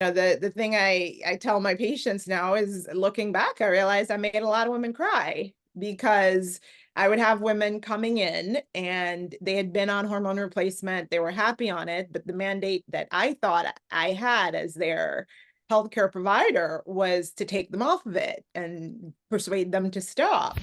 The thing I tell my patients now is, looking back, I realized I made a lot of women cry, because I would have women coming in and they had been on hormone replacement. They were happy on it, but the mandate that I thought I had as their healthcare provider was to take them off of it and persuade them to stop.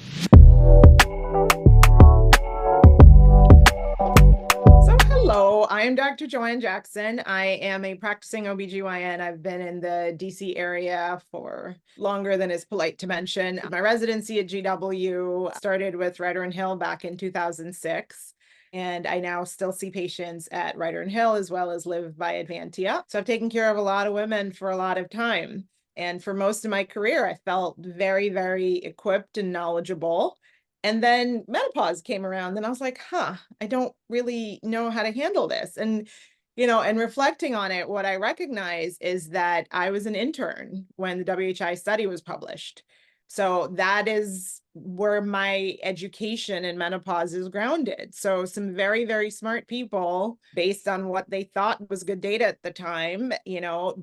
So hello, I am Dr. Joanne Jackson. I am a practicing OBGYN. I've been in the DC area for longer than is polite to mention. My residency at GW started with Reiter and Hill back in 2006. And I now still see patients at Reiter and Hill, as well as live by Advantia. So I've taken care of a lot of women for a lot of time. And for most of my career, I felt very, very equipped and knowledgeable. And then menopause came around, and I was like, I don't really know how to handle this. And reflecting on it, what I recognize is that I was an intern when the WHI study was published. So that is where my education in menopause is grounded. So some very, very smart people, based on what they thought was good data at the time,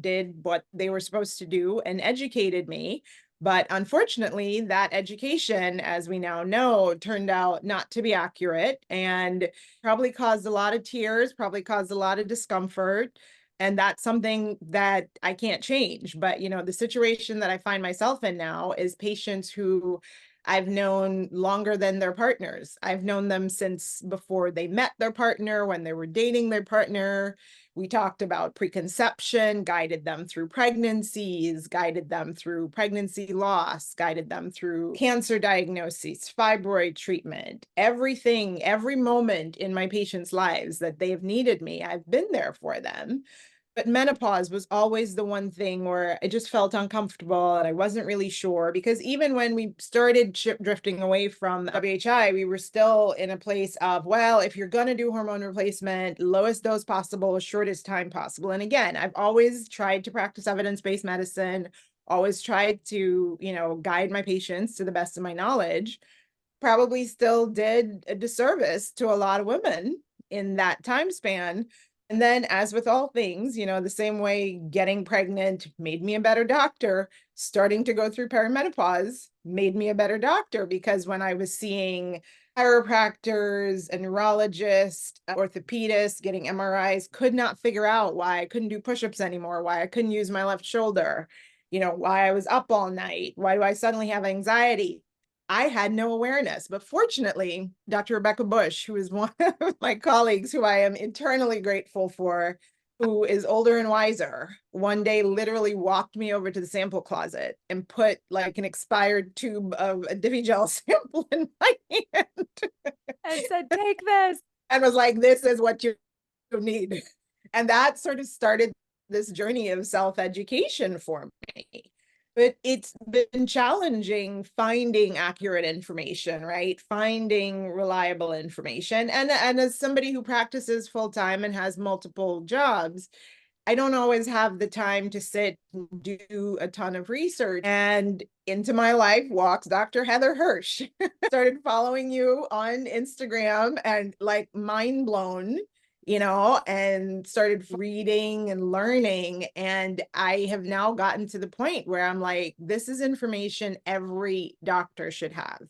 did what they were supposed to do and educated me. But unfortunately, that education, as we now know, turned out not to be accurate, and probably caused a lot of tears, probably caused a lot of discomfort. And that's something that I can't change. But, the situation that I find myself in now is patients who I've known longer than their partners. I've known them since before they met their partner, when they were dating their partner. We talked about preconception, guided them through pregnancies, guided them through pregnancy loss, guided them through cancer diagnoses, fibroid treatment, everything, every moment in my patients' lives that they've needed me, I've been there for them. But menopause was always the one thing where I just felt uncomfortable, and I wasn't really sure, because even when we started drifting away from WHI, we were still in a place of, well, if you're going to do hormone replacement, lowest dose possible, shortest time possible. And again, I've always tried to practice evidence-based medicine, always tried to, guide my patients to the best of my knowledge. Probably still did a disservice to a lot of women in that time span. And then, as with all things, the same way getting pregnant made me a better doctor, starting to go through perimenopause made me a better doctor, because when I was seeing chiropractors, a neurologist, orthopedists, getting MRIs, could not figure out why I couldn't do push-ups anymore, why I couldn't use my left shoulder, why I was up all night, why do I suddenly have anxiety? I had no awareness. But fortunately, Dr. Rebecca Bush, who is one of my colleagues who I am eternally grateful for, who is older and wiser, one day literally walked me over to the sample closet and put like an expired tube of a Diffie gel sample in my hand And said, take this. and was like, this is what you need. And that sort of started this journey of self-education for me. But it's been challenging finding accurate information, right? Finding reliable information. And as somebody who practices full time and has multiple jobs, I don't always have the time to sit and do a ton of research. And into my life walks Dr. Heather Hirsch. Started following you on Instagram and like mind blown, and started reading and learning. And I have now gotten to the point where I'm like, this is information every doctor should have.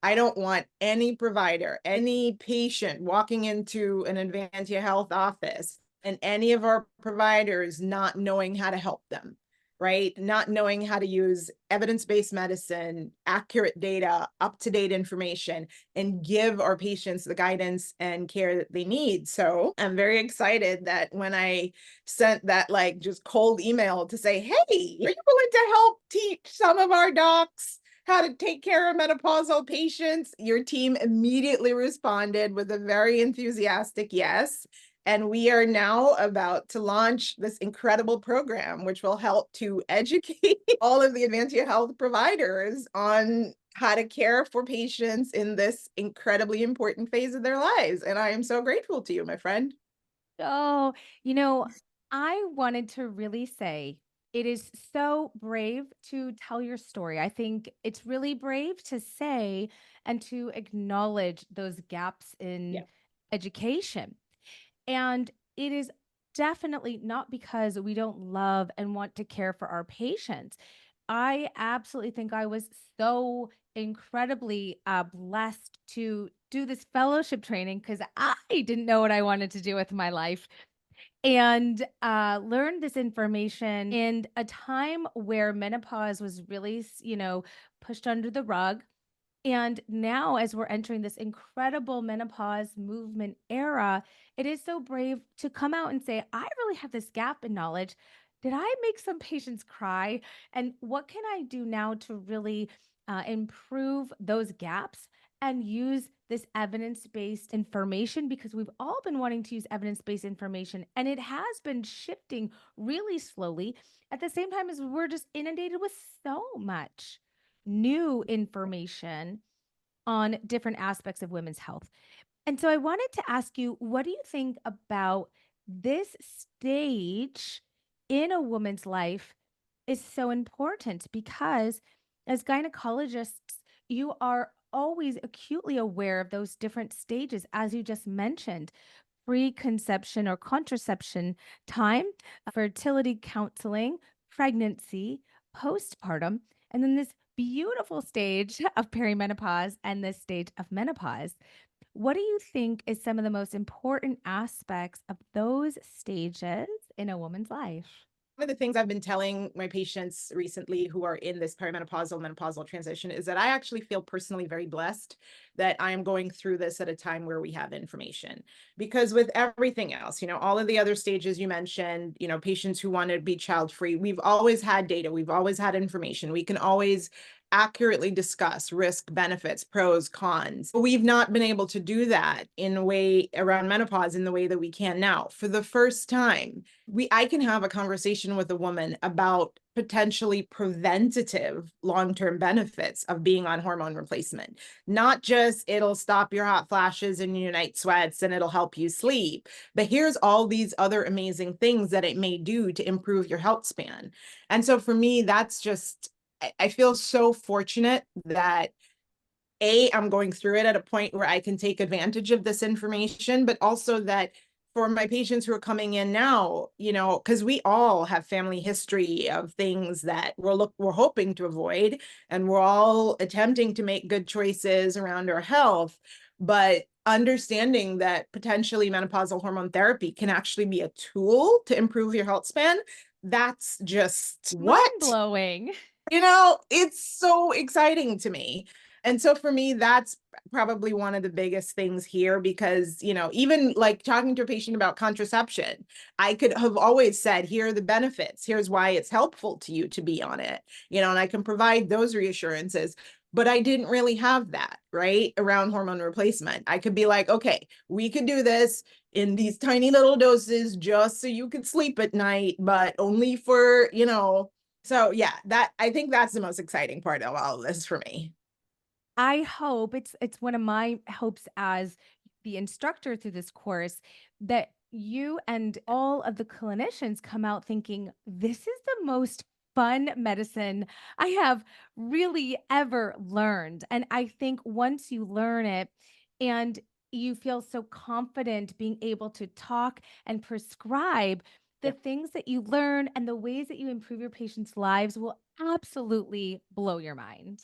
I don't want any provider, any patient walking into an Advantia Health office and any of our providers not knowing how to help them, right? Not knowing how to use evidence-based medicine, accurate data, up-to-date information, and give our patients the guidance and care that they need. So I'm very excited that when I sent that like just cold email to say, hey, are you willing to help teach some of our docs how to take care of menopausal patients? Your team immediately responded with a very enthusiastic yes. And we are now about to launch this incredible program, which will help to educate all of the Advantia Health providers on how to care for patients in this incredibly important phase of their lives. And I am so grateful to you, my friend. Oh, I wanted to really say it is so brave to tell your story. I think it's really brave to say and to acknowledge those gaps in Yeah. education. And it is definitely not because we don't love and want to care for our patients. I absolutely think I was so incredibly blessed to do this fellowship training because I didn't know what I wanted to do with my life and learned this information in a time where menopause was really, pushed under the rug. And now, as we're entering this incredible menopause movement era, it is so brave to come out and say, I really have this gap in knowledge. Did I make some patients cry? And what can I do now to really improve those gaps and use this evidence based information? Because we've all been wanting to use evidence based information, and it has been shifting really slowly at the same time as we're just inundated with so much new information on different aspects of women's health. And so I wanted to ask you, what do you think about this stage in a woman's life is so important? Because as gynecologists, you are always acutely aware of those different stages, as you just mentioned preconception or contraception time, fertility counseling, pregnancy, postpartum, and then this beautiful stage of perimenopause and this stage of menopause. What do you think is some of the most important aspects of those stages in a woman's life? One of the things I've been telling my patients recently who are in this perimenopausal, menopausal transition is that I actually feel personally very blessed that I am going through this at a time where we have information. Because with everything else, all of the other stages you mentioned, patients who want to be child free, we've always had data, we've always had information. We can always accurately discuss risk, benefits, pros, cons. But we've not been able to do that in a way around menopause in the way that we can now. For the first time, I can have a conversation with a woman about potentially preventative long-term benefits of being on hormone replacement. Not just it'll stop your hot flashes and your night sweats and it'll help you sleep, but here's all these other amazing things that it may do to improve your health span. And so for me, that's just, I feel so fortunate that I'm going through it at a point where I can take advantage of this information, but also that for my patients who are coming in now, because we all have family history of things that we're hoping to avoid, and we're all attempting to make good choices around our health, but understanding that potentially menopausal hormone therapy can actually be a tool to improve your health span, that's just Mind what? blowing. It's so exciting to me. And so for me, that's probably one of the biggest things here because, even like talking to a patient about contraception, I could have always said, here are the benefits. Here's why it's helpful to you to be on it, and I can provide those reassurances. But I didn't really have that, right? Around hormone replacement. I could be like, okay, we could do this in these tiny little doses just so you could sleep at night, but only for, so yeah, that I think that's the most exciting part of all of this for me. I hope it's one of my hopes as the instructor through this course that you and all of the clinicians come out thinking this is the most fun medicine I have really ever learned. And I think once you learn it and you feel so confident being able to talk and prescribe the Yeah. things that you learn and the ways that you improve your patients' lives will absolutely blow your mind.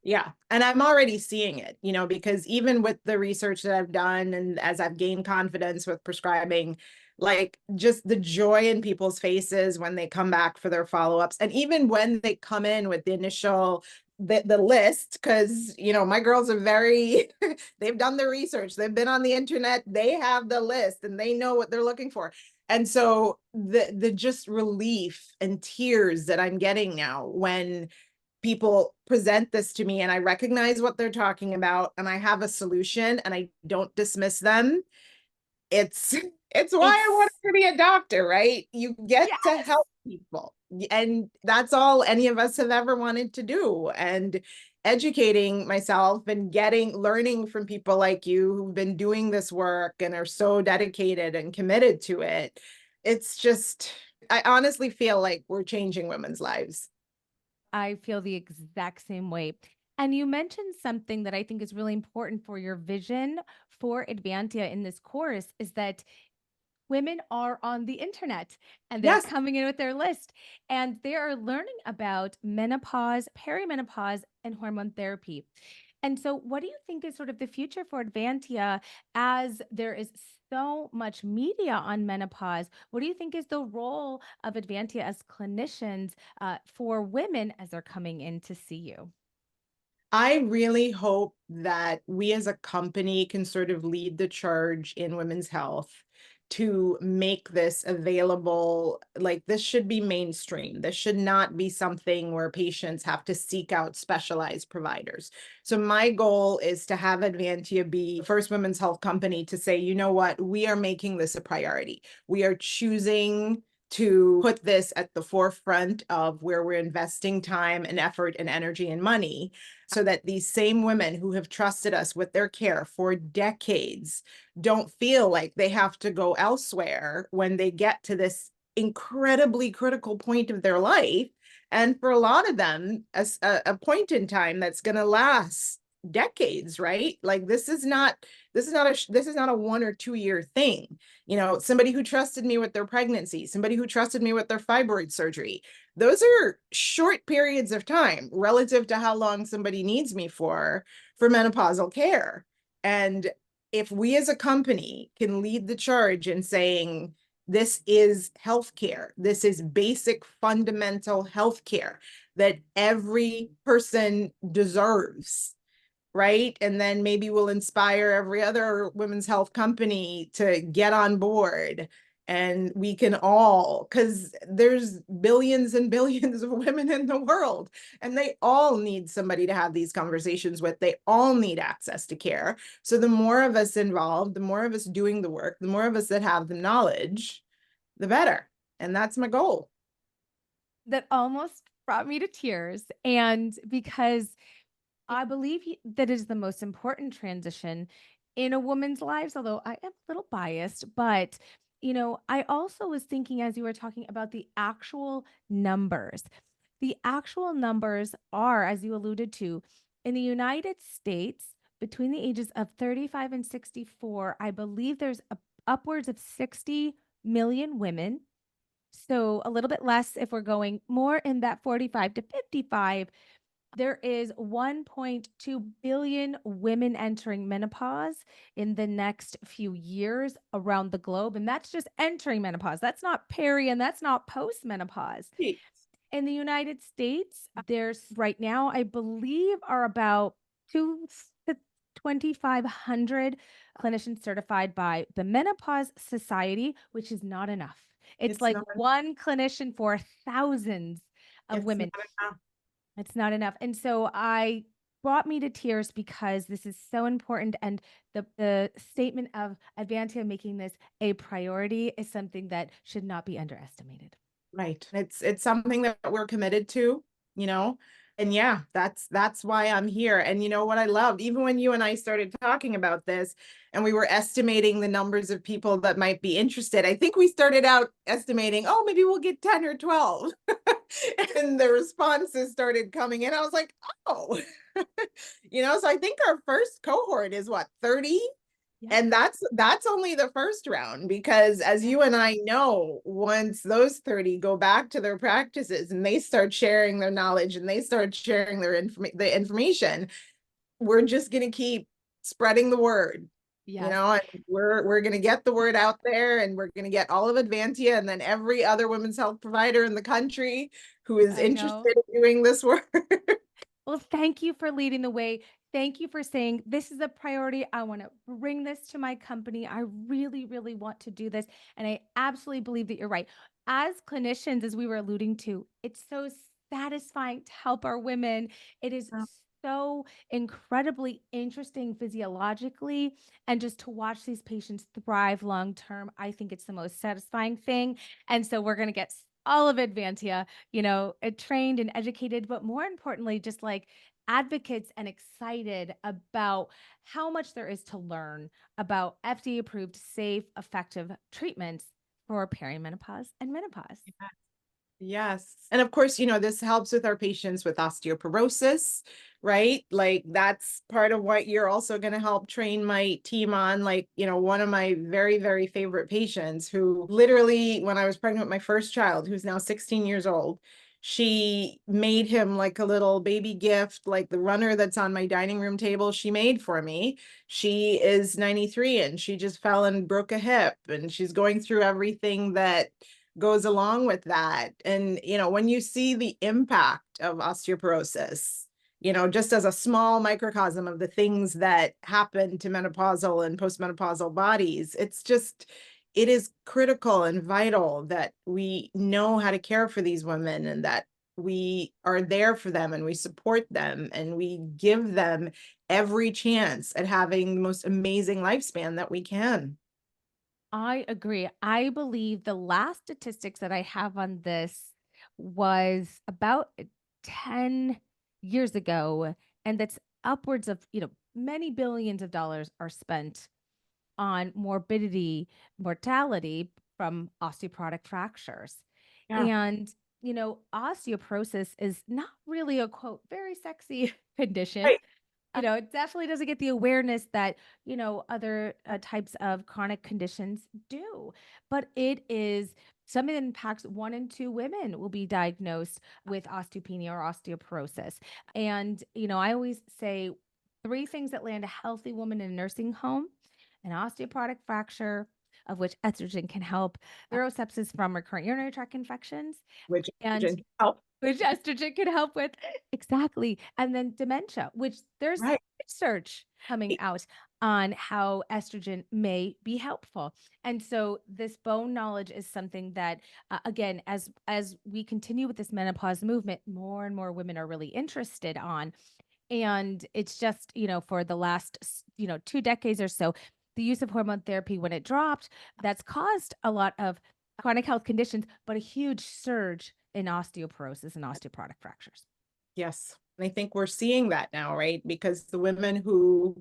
Yeah. And I'm already seeing it, because even with the research that I've done and as I've gained confidence with prescribing, like just the joy in people's faces when they come back for their follow-ups. And even when they come in with the initial the list, because my girls are very they've done the research, they've been on the internet, they have the list and they know what they're looking for. And so the just relief and tears that I'm getting now when people present this to me and I recognize what they're talking about and I have a solution and I don't dismiss them. It's it's why I wanted It's to be a doctor, right? You get to yes. help people. And that's all any of us have ever wanted to do. And educating myself and learning from people like you who've been doing this work and are so dedicated and committed to it. It's just, I honestly feel like we're changing women's lives. I feel the exact same way. And you mentioned something that I think is really important for your vision for Advantia in this course is that women are on the internet and they're Yes. coming in with their list and they are learning about menopause, perimenopause, and hormone therapy. And so, what do you think is sort of the future for Advantia as there is so much media on menopause? What do you think is the role of Advantia as clinicians for women as they're coming in to see you? I really hope that we as a company can sort of lead the charge in women's health to make this available. Like, this should be mainstream. This should not be something where patients have to seek out specialized providers. So my goal is to have Advantia be the first women's health company to say, you know what, we are making this a priority. We are choosing to put this at the forefront of where we're investing time and effort and energy and money, so that these same women who have trusted us with their care for decades don't feel like they have to go elsewhere when they get to this incredibly critical point of their life. And for a lot of them, a point in time that's going to last decades, right? Like, this is not a 1 or 2 year thing. Somebody who trusted me with their pregnancy, somebody who trusted me with their fibroid surgery, those are short periods of time relative to how long somebody needs me for menopausal care. And if we as a company can lead the charge in saying, this is healthcare, this is basic fundamental healthcare that every person deserves, right? And then maybe we'll inspire every other women's health company to get on board. And we can all, because there's billions and billions of women in the world, and they all need somebody to have these conversations with. They all need access to care. So the more of us involved, the more of us doing the work, the more of us that have the knowledge, the better. And that's my goal. That almost brought me to tears. And because I believe that is the most important transition in a woman's lives, although I am a little biased. But, I also was thinking as you were talking about the actual numbers. The actual numbers are, as you alluded to, in the United States, between the ages of 35 and 64, I believe there's upwards of 60 million women. So a little bit less if we're going more in that 45 to 55. There is 1.2 billion women entering menopause in the next few years around the globe. And that's just entering menopause. That's not peri and that's not postmenopause. In the United States, there's right now, I believe, are about 2,500 clinicians certified by the Menopause Society, which is not enough. It's It's like not, one clinician for thousands of it's women. not enough. It's not enough. And so I brought me to tears because this is so important. And the statement of Advantia making this a priority is something that should not be underestimated. Right. It's something that we're committed to, you know. And yeah, that's why I'm here. And you know what I loved, even when you and I started talking about this and we were estimating the numbers of people that might be interested, I think we started out estimating, oh, maybe we'll get 10 or 12. And the responses started coming in. I was like, oh, so I think our first cohort is what, 30? Yeah. And that's only the first round, because as you and I know, once those 30 go back to their practices and they start sharing their knowledge and they start sharing the information, we're just going to keep spreading the word, Yes, and we're going to get the word out there, and we're going to get all of Advantia and then every other women's health provider in the country who is I know. interested in doing this work. Well, thank you for leading the way. Thank you for saying this is a priority. I want to bring this to my company. I really, really want to do this. And I absolutely believe that you're right. As clinicians, as we were alluding to, it's so satisfying to help our women. It is so incredibly interesting physiologically. And just to watch these patients thrive long term, I think it's the most satisfying thing. And so we're going to get all of Advantia, trained and educated, but more importantly, just like advocates and excited about how much there is to learn about FDA approved, safe, effective treatments for perimenopause and menopause. Yes. And of course, this helps with our patients with osteoporosis, right? Like that's part of what you're also going to help train my team on. Like, one of my very, very favorite patients who literally, when I was pregnant with my first child, who's now 16 years old, she made him like a little baby gift, like the runner that's on my dining room table, she made for me. She is 93 and she just fell and broke a hip, and she's going through everything that goes along with that. And, when you see the impact of osteoporosis, just as a small microcosm of the things that happen to menopausal and postmenopausal bodies, it is critical and vital that we know how to care for these women, and that we are there for them and we support them and we give them every chance at having the most amazing lifespan that we can. I agree. I believe the last statistics that I have on this was about 10 years ago, and that's upwards of, many billions of dollars are spent on morbidity, mortality from osteoporotic fractures. Yeah. And, osteoporosis is not really a quote, very sexy condition. Right. It definitely doesn't get the awareness that, other types of chronic conditions do. But it is something that impacts 1 in 2 women will be diagnosed with osteopenia or osteoporosis. And, I always say 3 things that land a healthy woman in a nursing home: an osteoporotic fracture, of which estrogen can help, urosepsis from recurrent urinary tract infections, Which and can help. which estrogen can help with. Exactly. And then dementia, which there's Right. research coming out on how estrogen may be helpful. And so this bone knowledge is something that, again, as we continue with this menopause movement, more and more women are really interested on. And it's just, for the last, 2 decades or so, the use of hormone therapy, when it dropped, that's caused a lot of chronic health conditions, but a huge surge in osteoporosis and osteoporotic fractures. Yes. And I think we're seeing that now, right? Because the women who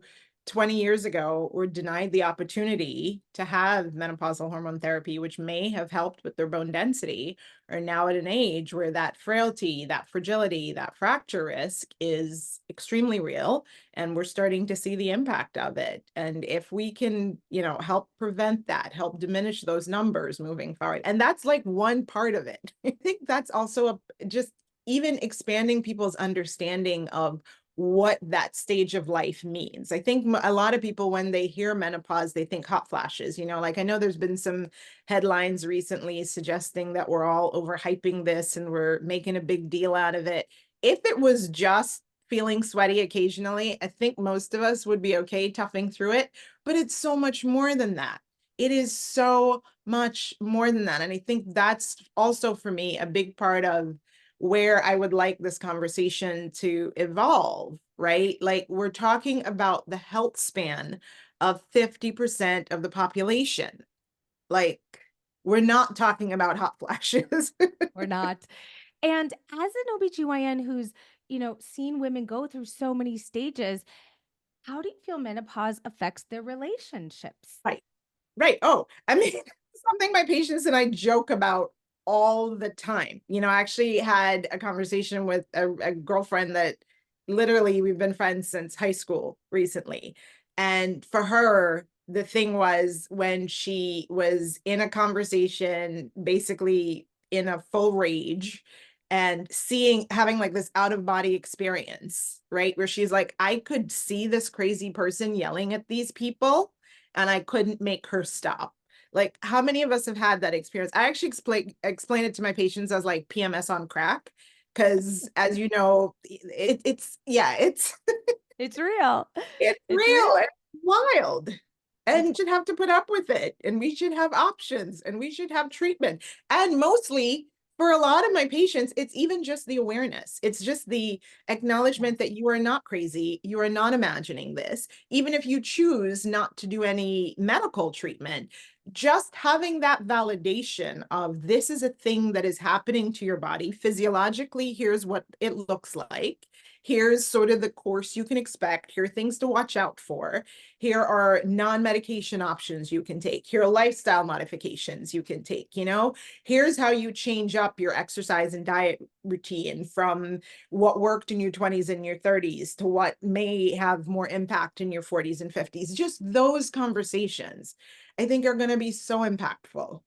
20 years ago were denied the opportunity to have menopausal hormone therapy, which may have helped with their bone density, are now at an age where that frailty, that fragility, that fracture risk is extremely real. And we're starting to see the impact of it. And if we can, help prevent that, help diminish those numbers moving forward. And that's like one part of it. I think that's also just even expanding people's understanding of what that stage of life means. I think a lot of people, when they hear menopause, they think hot flashes. Like I know there's been some headlines recently suggesting that we're all overhyping this and we're making a big deal out of it. If it was just feeling sweaty occasionally, I think most of us would be okay toughing through it. But it's so much more than that. It is so much more than that. And I think that's also for me a big part of where I would like this conversation to evolve, right? Like we're talking about the health span of 50% of the population. Like we're not talking about hot flashes. We're not. And as an OBGYN who's, seen women go through so many stages, how do you feel menopause affects their relationships? Right. Right. Oh, I mean, something my patients and I joke about all the time. I actually had a conversation with a girlfriend that literally we've been friends since high school recently. And for her, the thing was when she was in a conversation, basically in a full rage and having like this out of body experience, right? Where she's like, I could see this crazy person yelling at these people and I couldn't make her stop. Like, how many of us have had that experience? I actually explain it to my patients as like PMS on crack, because as you know, it's It's real. it's It's real. real, it's wild. And we should have to put up with it. And we should have options and we should have treatment. And mostly for a lot of my patients, it's even just the awareness. It's just the acknowledgement that you are not crazy. You are not imagining this. Even if you choose not to do any medical treatment, just having that validation of this is a thing that is happening to your body physiologically, here's what it looks like. Here's sort of the course you can expect. Here are things to watch out for. Here are non-medication options you can take. Here are lifestyle modifications you can take, Here's how you change up your exercise and diet routine from what worked in your 20s and your 30s to what may have more impact in your 40s and 50s. Just those conversations, I think, are going to be so impactful.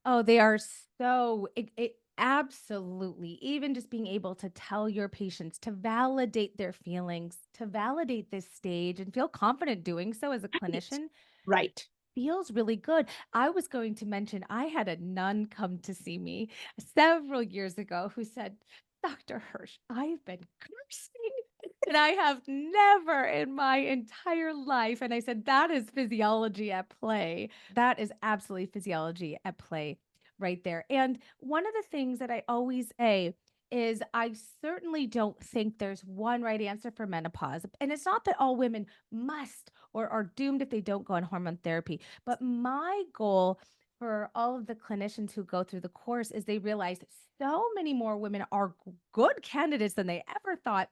Oh, they are so it absolutely. Even just being able to tell your patients to validate their feelings, to validate this stage and feel confident doing so as a Right. clinician Right. feels really good. I was going to mention I had a nun come to see me several years ago who said, "Dr. Hirsch, I've been cursing and I have never in my entire life." And I said, "That is physiology at play. That is absolutely physiology at play right there." And one of the things that I always say is I certainly don't think there's one right answer for menopause. And it's not that all women must or are doomed if they don't go on hormone therapy. But my goal for all of the clinicians who go through the course is they realize so many more women are good candidates than they ever thought.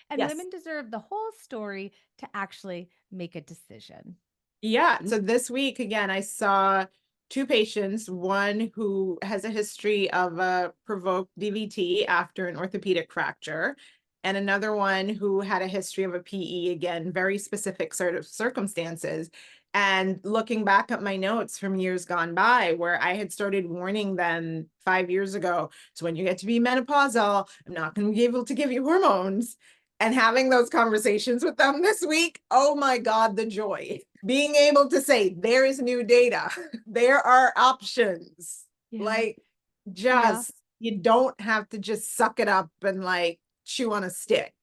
And Yes. women deserve the whole story to actually make a decision. Yeah. So this week, again, I saw two patients, one who has a history of a provoked DVT after an orthopedic fracture, and another one who had a history of a PE, again, very specific sort of circumstances. And looking back at my notes from years gone by, where I had started warning them 5 years ago, so when you get to be menopausal, I'm not going to be able to give you hormones. And having those conversations with them this week, oh my God, the joy. Being able to say, there is new data, there are options. Yeah. Like, Yeah. just, you don't have to just suck it up and like chew on a stick.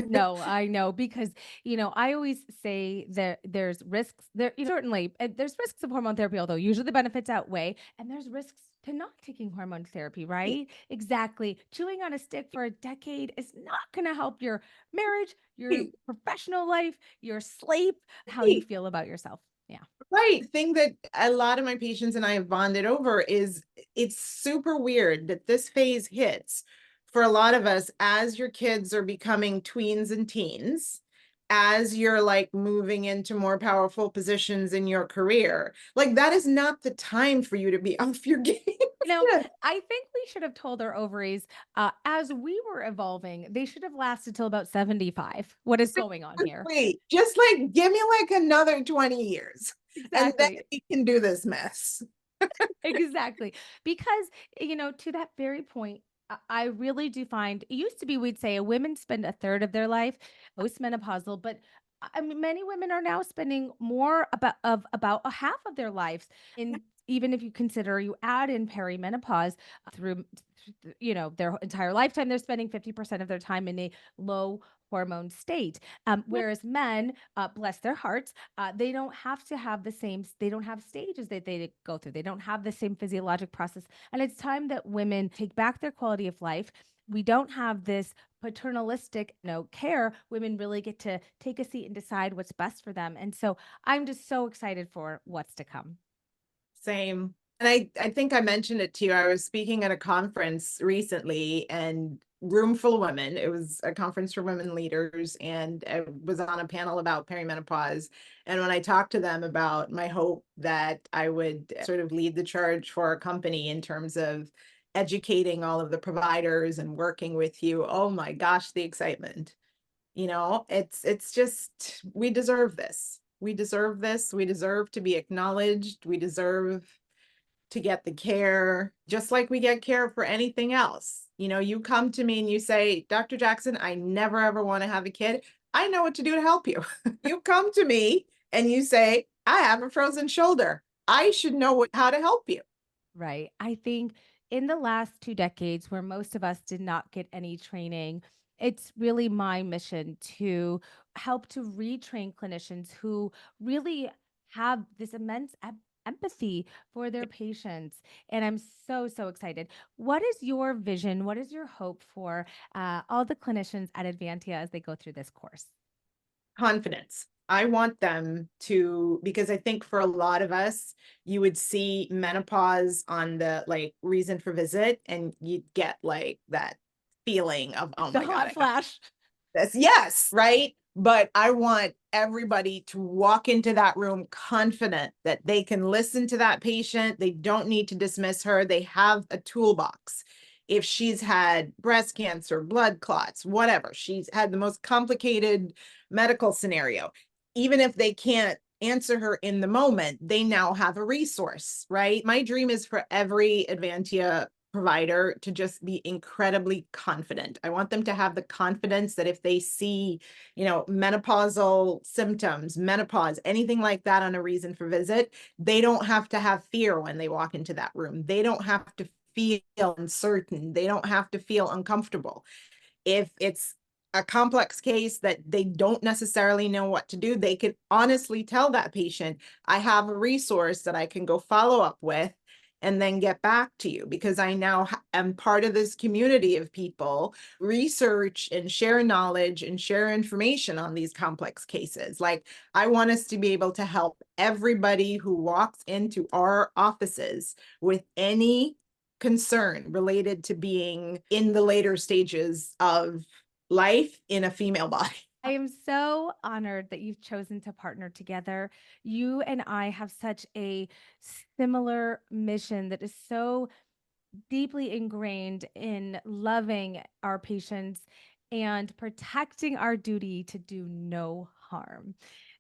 No, I know because, I always say that there's risks there, certainly there's risks of hormone therapy, although usually the benefits outweigh, and there's risks to not taking hormone therapy, right? Exactly. Chewing on a stick for a decade is not going to help your marriage, your professional life, your sleep, how you feel about yourself. Yeah. Right. Thing that a lot of my patients and I have bonded over is it's super weird that this phase hits for a lot of us as your kids are becoming tweens and teens, as you're like moving into more powerful positions in your career. Like that is not the time for you to be off your game. You know, Yes, I think we should have told our ovaries, as we were evolving, they should have lasted till about 75. What is going on here? wait, just like give me like another 20 years and then Exactly. we can do this mess. Exactly. Because, to that very point, I really do find it used to be we'd say a women spend a third of their life postmenopausal, but I mean, many women are now spending more about a half of their lives in even if you consider you add in perimenopause through their entire lifetime, they're spending 50% of their time in a low hormone state. Whereas men, bless their hearts, they don't have to have they don't have stages that they go through. They don't have the same physiologic process. And it's time that women take back their quality of life. We don't have this paternalistic, care. Women really get to take a seat and decide what's best for them. And so I'm just so excited for what's to come. Same. And I think I mentioned it to you. I was speaking at a conference recently and room full of women. It was a conference for women leaders and I was on a panel about perimenopause. And when I talked to them about my hope that I would sort of lead the charge for our company in terms of educating all of the providers and working with you, oh my gosh, the excitement. It's just we deserve this. We deserve this. We deserve to be acknowledged. We deserve to get the care just like we get care for anything else. You come to me and you say, Dr. Jackson, I never ever want to have a kid. I know what to do to help you. You come to me and you say, I have a frozen shoulder. I should know how to help you. Right. I think in the last 2 decades, where most of us did not get any training, it's really my mission to help to retrain clinicians who really have this immense empathy for their patients. And I'm so, so excited. What is your vision? What is your hope for all the clinicians at Advantia as they go through this course? Confidence. I want them to, because I think for a lot of us, you would see menopause on the like reason for visit, and you'd get like that feeling of, oh The my God, hot flash. this. Yes, right? But I want everybody to walk into that room confident that they can listen to that patient. They don't need to dismiss her. They have a toolbox. If she's had breast cancer, blood clots, whatever, she's had the most complicated medical scenario. Even if they can't answer her in the moment, they now have a resource, right? My dream is for every Advantia provider to just be incredibly confident. I want them to have the confidence that if they see, menopausal symptoms, menopause, anything like that on a reason for visit, they don't have to have fear when they walk into that room. They don't have to feel uncertain. They don't have to feel uncomfortable. If it's a complex case that they don't necessarily know what to do, they could honestly tell that patient, I have a resource that I can go follow up with and then get back to you, because I now am part of this community of people research and share knowledge and share information on these complex cases. Like, I want us to be able to help everybody who walks into our offices with any concern related to being in the later stages of life in a female body. I am so honored that you've chosen to partner together. You and I have such a similar mission that is so deeply ingrained in loving our patients and protecting our duty to do no harm.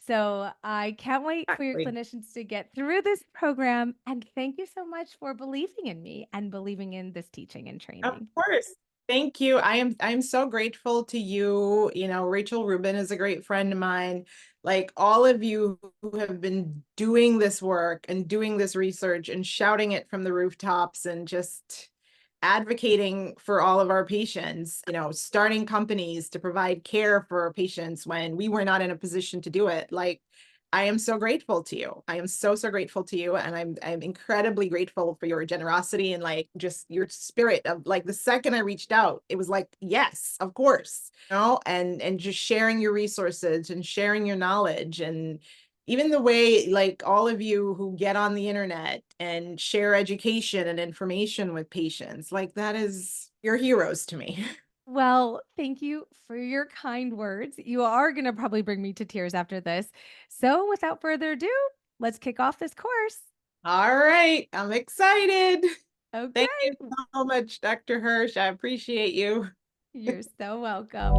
So I can't wait for your Exactly. clinicians to get through this program. And thank you so much for believing in me and believing in this teaching and Of training. course. Thank you. I'm so grateful to you. Rachel Rubin is a great friend of mine. Like, all of you who have been doing this work and doing this research and shouting it from the rooftops and just advocating for all of our patients, starting companies to provide care for our patients when we were not in a position to do it. Like, I am so grateful to you. I am so, so grateful to you. And I'm incredibly grateful for your generosity and like just your spirit of, like, the second I reached out, it was like, yes, of course, and just sharing your resources and sharing your knowledge, and even the way, like, all of you who get on the internet and share education and information with patients, like, that is, you're heroes to me. Well, thank you for your kind words. You are going to probably bring me to tears after this. So, without further ado, let's kick off this course. All right, I'm excited. Thank Okay. you so much, Dr. Hirsch. I appreciate you. You're so welcome.